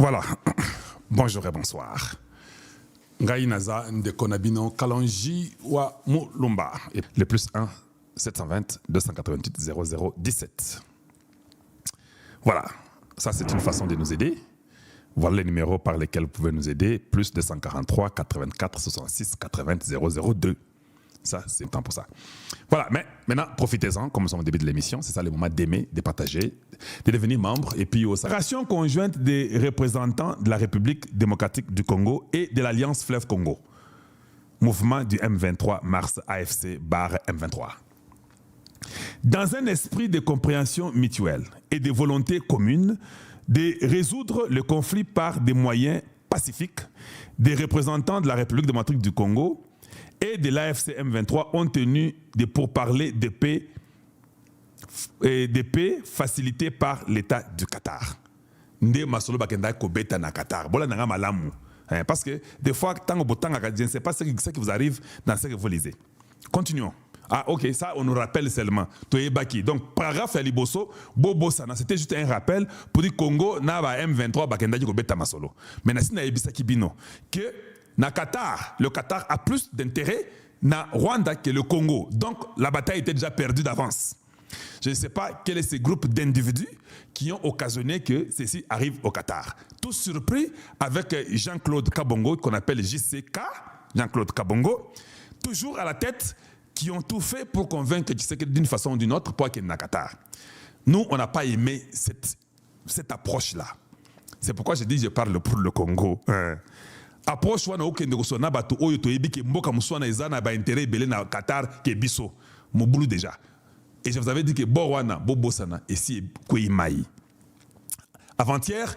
Voilà. Bonjour et bonsoir. Ngai naza ndekonabino kalonji wa mulumba. Le plus 1 720 288 0017. Voilà. Ça, c'est une façon de nous aider. Voilà les numéros par lesquels vous pouvez nous aider. Plus 243 84 66 80 002. Ça, c'est le temps pour ça. Voilà, mais maintenant, profitez-en, comme nous sommes au début de l'émission. C'est ça le moment d'aimer, de partager, de devenir membre. Et puis, aussi, ration conjointe des représentants de la République démocratique du Congo et de l'Alliance Fleuve Congo. Mouvement du M23 Mars AFC /M23. Dans un esprit de compréhension mutuelle et de volonté commune de résoudre le conflit par des moyens pacifiques, des représentants de la République démocratique du Congo et de l'AFC M23 ont tenu de pourparlers de paix facilités par l'État du Qatar. Nde masolo bakenda ko beta na Qatar. Bola nanga malamu. Parce que des fois, je ne sais pas ce qui vous arrive dans ce que vous lisez. Continuons. Ah ok, ça on nous rappelle seulement. Donc paragraphe Liboso, Bobo Sana, c'était juste un rappel pour dire Congo na ba M23 bakenda ko beta masolo. Mais na sina ebisa kibino que na Qatar, le Qatar a plus d'intérêt na Rwanda que le Congo. Donc la bataille était déjà perdue d'avance. Je ne sais pas quel est ce groupe d'individus qui ont occasionné que ceci arrive au Qatar. Tout surpris avec Jean-Claude Kabongo, qu'on appelle JCK, Jean-Claude Kabongo, toujours à la tête, qui ont tout fait pour convaincre Tshisekedi d'une façon ou d'une autre pour qu'il y ait Qatar. Nous, on n'a pas aimé cette approche-là. C'est pourquoi je dis je parle pour le Congo. Approche wana okende kosona bato oyo toyebi ke mboka muswana ezana ba intérêt belé na Qatar ke biso mobulu déjà. Et je vous avais dit que Borwana, Bobosana, et si Kouimaï. Avant-hier,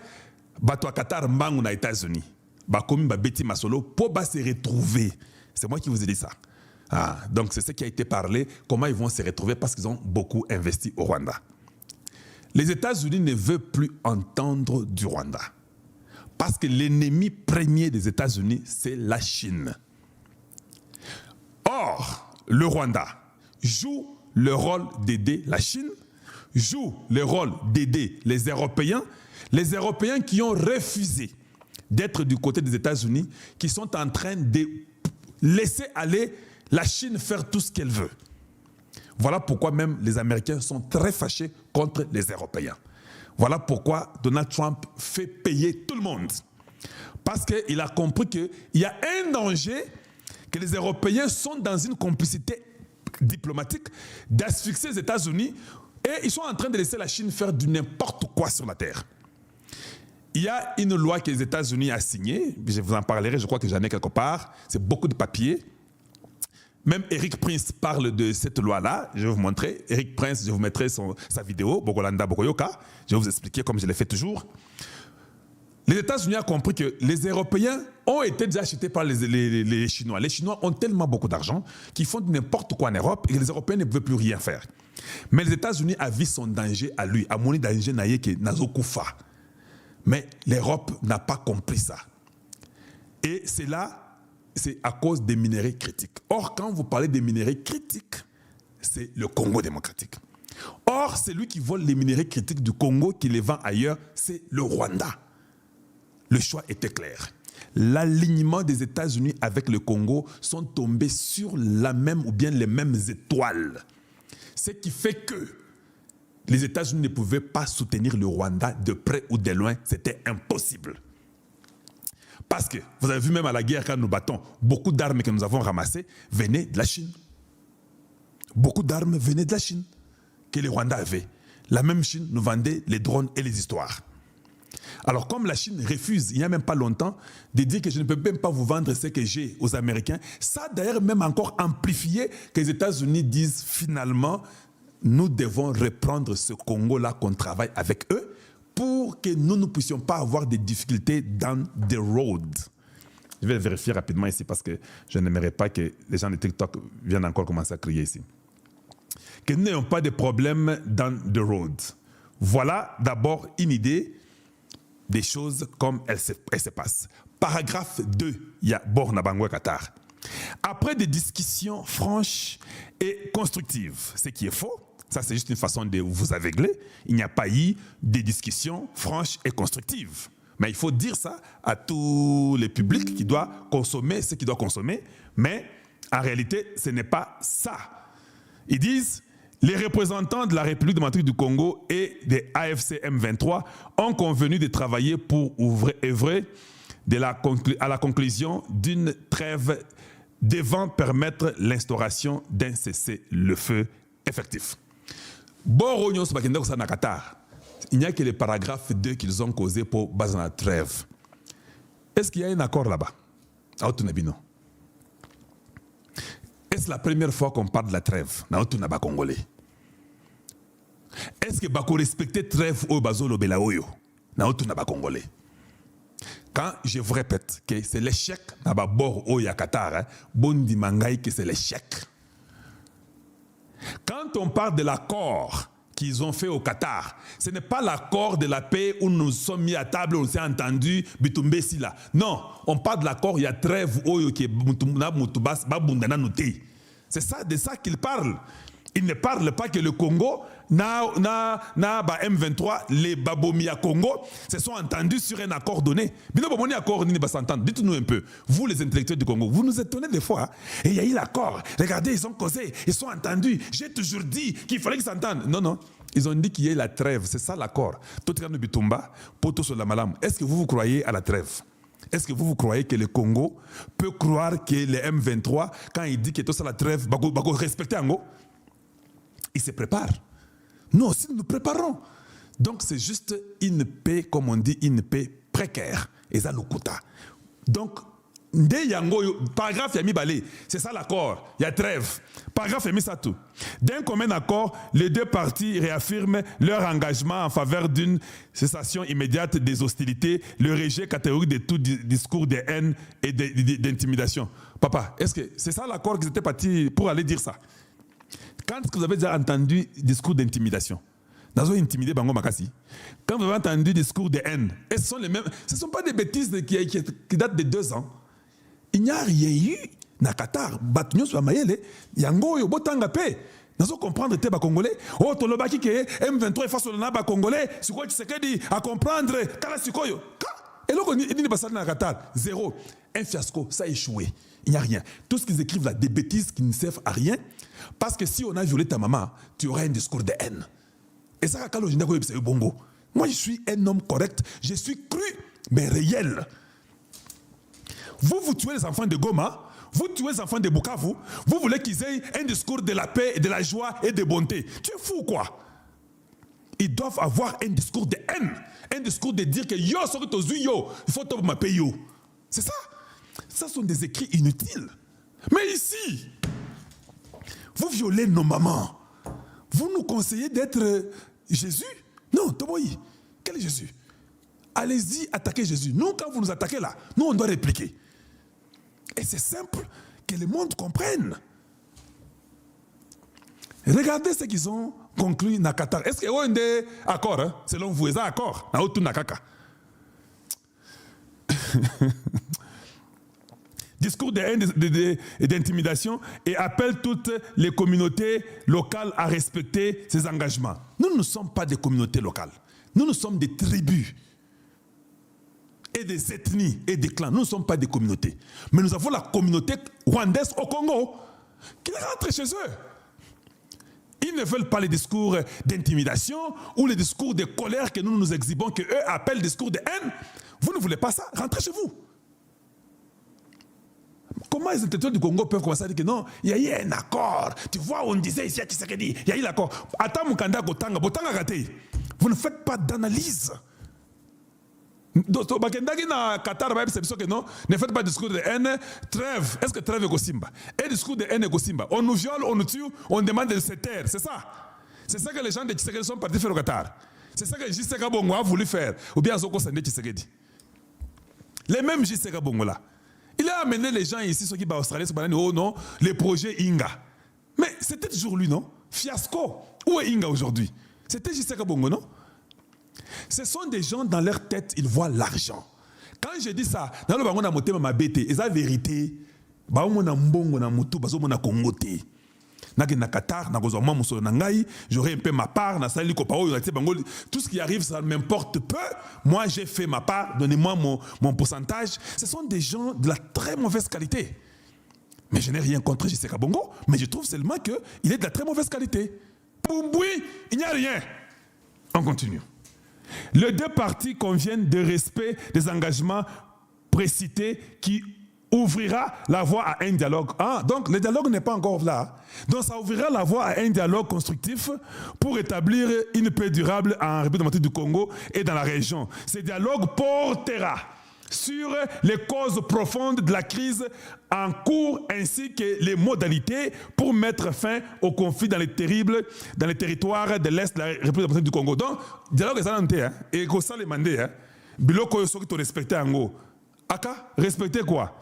bato à Qatar mbangou na États-Unis. Bakomi ba beti masolo pour se retrouver. C'est moi qui vous ai dit ça. Ah, donc c'est ce qui a été parlé, comment ils vont se retrouver parce qu'ils ont beaucoup investi au Rwanda. Les États-Unis ne veulent plus entendre du Rwanda. Parce que l'ennemi premier des États-Unis, c'est la Chine. Or, le Rwanda joue le rôle d'aider la Chine, joue le rôle d'aider les Européens qui ont refusé d'être du côté des États-Unis, qui sont en train de laisser aller la Chine faire tout ce qu'elle veut. Voilà pourquoi même les Américains sont très fâchés contre les Européens. Voilà pourquoi Donald Trump fait payer tout le monde. Parce qu'il a compris qu'il y a un danger, que les Européens sont dans une complicité diplomatique d'asphyxier les États-Unis et ils sont en train de laisser la Chine faire du n'importe quoi sur la terre. Il y a une loi que les États-Unis ont signée, je vous en parlerai, je crois que j'en ai quelque part, c'est beaucoup de papiers. Même Eric Prince parle de cette loi-là. Je vais vous montrer. Eric Prince, je vous mettrai sa vidéo, Bogolanda Bogoyoka. Je vais vous expliquer comme je l'ai fait toujours. Les États-Unis ont compris que les Européens ont été déjà achetés par les Chinois. Les Chinois ont tellement beaucoup d'argent qu'ils font n'importe quoi en Europe et que les Européens ne peuvent plus rien faire. Mais les États-Unis ont vu son danger à lui. À mon danger, Nazokufa. Mais l'Europe n'a pas compris ça. Et c'est là. C'est à cause des minéraux critiques. Or, quand vous parlez des minéraux critiques, c'est le Congo démocratique. Or, c'est lui qui vole les minéraux critiques du Congo, qui les vend ailleurs, c'est le Rwanda. Le choix était clair. L'alignement des États-Unis avec le Congo sont tombés sur la même ou bien les mêmes étoiles. Ce qui fait que les États-Unis ne pouvaient pas soutenir le Rwanda de près ou de loin. C'était impossible. Parce que, vous avez vu même à la guerre quand nous battons, beaucoup d'armes que nous avons ramassées venaient de la Chine. Beaucoup d'armes venaient de la Chine que les Rwandais avaient. La même Chine nous vendait les drones et les histoires. Alors comme la Chine refuse, il n'y a même pas longtemps, de dire que je ne peux même pas vous vendre ce que j'ai aux Américains, ça a d'ailleurs même encore amplifié que les États-Unis disent finalement, nous devons reprendre ce Congo-là qu'on travaille avec eux, pour que nous ne puissions pas avoir des difficultés dans the road. Je vais vérifier rapidement ici parce que je n'aimerais pas que les gens de TikTok viennent encore commencer à crier ici. Que nous n'ayons pas de problèmes dans the road. Voilà d'abord une idée des choses comme elles se passent. Paragraphe 2, il y a Borna Bangwe Qatar. Après des discussions franches et constructives, ce qui est faux, ça c'est juste une façon de vous aveugler, il n'y a pas eu de discussions franches et constructives. Mais il faut dire ça à tous les publics qui doivent consommer ce qu'ils doivent consommer. Mais en réalité, ce n'est pas ça. Ils disent, les représentants de la République démocratique du Congo et des AFC M23 ont convenu de travailler pour œuvrer à la conclusion d'une trêve devant permettre l'instauration d'un cessez-le-feu effectif. Boronyo Sabakenda Kosana Qatar. Il n'y a que le paragraphe 2 qu'ils ont causé pour baser la trêve. Est-ce qu'il y a un accord là-bas? Est-ce la première fois qu'on parle de la trêve? Congolais. Est-ce que Bako respectait trêve au Bazolo Belaoyo? Congolais. Quand je vous répète que c'est l'échec d'abord au Qatar, Bondi Mangaï que c'est l'échec. Quand on parle de l'accord qu'ils ont fait au Qatar, ce n'est pas l'accord de la paix où nous sommes mis à table, on s'est entendu, Bitumbe Sila. Non, on parle de l'accord, il y a trêve Oyo qui est c'est ça, de ça qu'ils parlent. Ils ne parlent pas que le Congo, M23, les Babomia Congo, se sont entendus sur un accord donné. Dites-nous un peu, vous les intellectuels du Congo, vous nous étonnez des fois. Et il y a eu l'accord. Regardez, ils ont causé, ils sont entendus. J'ai toujours dit qu'il fallait qu'ils s'entendent. Non, non. Ils ont dit qu'il y ait la trêve. C'est ça l'accord. Est-ce que vous croyez à la trêve? Est-ce que vous croyez que le Congo peut croire que les M23, quand il dit que tout ça la trêve, va respecter Ango? Ils se préparent. Nous aussi, nous nous préparons. Donc, c'est juste une paix, comme on dit, une paix précaire. Et ça, l'Okuta. Donc, paragraphe Yami Balé, c'est ça l'accord. Il y a trêve. Paragraphe Yami Satou. D'un commun accord, les deux parties réaffirment leur engagement en faveur d'une cessation immédiate des hostilités, le rejet catégorique de tout discours de haine et d'intimidation. Papa, est-ce que c'est ça l'accord qu'ils étaient partis pour aller dire ça? Quand vous avez déjà entendu discours d'intimidation, quand vous avez entendu discours de haine, ce sont les mêmes. Ce ne sont pas des bêtises qui datent de 2 ans. Il n'y a rien eu na Qatar. Batunyo sur Mayele, yango yo botanga pe. Nous comprendre te ba congolais. Oh tolobaki ke M23 face au naba congolais. C'est quoi tu sais que dit à comprendre kala sikoyo. Et là on dit pas ça na Qatar, 0. Un fiasco, ça a échoué. Il n'y a rien. Tout ce qu'ils écrivent là, des bêtises qui ne servent à rien. Parce que si on a violé ta maman, tu auras un discours de haine. Et ça, quand je dis c'est bongo. Moi, je suis un homme correct. Je suis cru, mais réel. Vous tuez les enfants de Goma, vous tuez les enfants de Bukavu, vous voulez qu'ils aient un discours de la paix, de la joie et de bonté. Tu es fou, quoi? Ils doivent avoir un discours de haine. Un discours de dire que yo, il faut que ma paye yo. C'est ça. Ça sont des écrits inutiles. Mais ici, vous violez nos mamans. Vous nous conseillez d'être Jésus? Non, Toboyi. Quel est Jésus? Allez-y, attaquez Jésus. Nous, quand vous nous attaquez là, nous, on doit répliquer. Et c'est simple, que le monde comprenne. Regardez ce qu'ils ont conclu dans Qatar. Est-ce qu'il y a un accord, hein? Selon vous, il y a un accord? Discours de haine et d'intimidation et appelle toutes les communautés locales à respecter ces engagements. Nous ne sommes pas des communautés locales. Nous sommes des tribus et des ethnies et des clans. Nous ne sommes pas des communautés. Mais nous avons la communauté rwandaise au Congo qui rentre chez eux. Ils ne veulent pas les discours d'intimidation ou les discours de colère que nous exhibons, que eux appellent discours de haine. Vous ne voulez pas ça? Rentrez chez vous. Comment les intellectuels du Congo peuvent commencer à dire que non, il y a eu un accord. Tu vois, on disait ici à Tshisekedi, il y a eu l'accord. Attends, Mukanda Gotanga, Botanga Gate. Vous ne faites pas d'analyse. Donc, Qatar, ne faites pas de discours de haine. Trêve. Est-ce que trêve est Gosimba? Et discours de haine est Gosimba. On nous viole, on nous tue, on demande de se taire. C'est ça. C'est ça que les gens de Tshisekedi sont partis faire au Qatar. C'est ça que Tshisekedi Bongo a voulu faire. Ou bien Zoko Sande Tshisekedi. Les mêmes Tshisekedi Bongo là. Il a amené les gens ici, ceux qui sont en Australie, oh non, les projets Inga. Mais c'était toujours lui, non? Fiasco. Où est Inga aujourd'hui? C'était Tshisekedi Bongo, non? Ce sont des gens dans leur tête, ils voient l'argent. Quand je dis ça, dans le bango na motema mabete, c'est la vérité. Ba mo na mbongo na mutu, ba zo mo na kongote. na Qatar, j'aurai un peu ma part, tout ce qui arrive, ça m'importe peu. Moi, j'ai fait ma part, donnez-moi mon pourcentage. Ce sont des gens de la très mauvaise qualité. Mais je n'ai rien contre J.C. Kabongo, mais je trouve seulement qu'il est de la très mauvaise qualité. Boumboui, il n'y a rien. On continue. Les deux parties conviennent de respect des engagements précités qui ouvrira la voie à un dialogue. Donc le dialogue n'est pas encore là. Donc ça ouvrira la voie à un dialogue constructif pour établir une paix durable en République démocratique du Congo et dans la région. Ce dialogue portera sur les causes profondes de la crise en cours ainsi que les modalités pour mettre fin au conflit dans les territoires de l'Est de la République démocratique du Congo. Donc, dialogue est en et que ça les mandé, biloko yosoki to respecter ango. Aka, respecter quoi?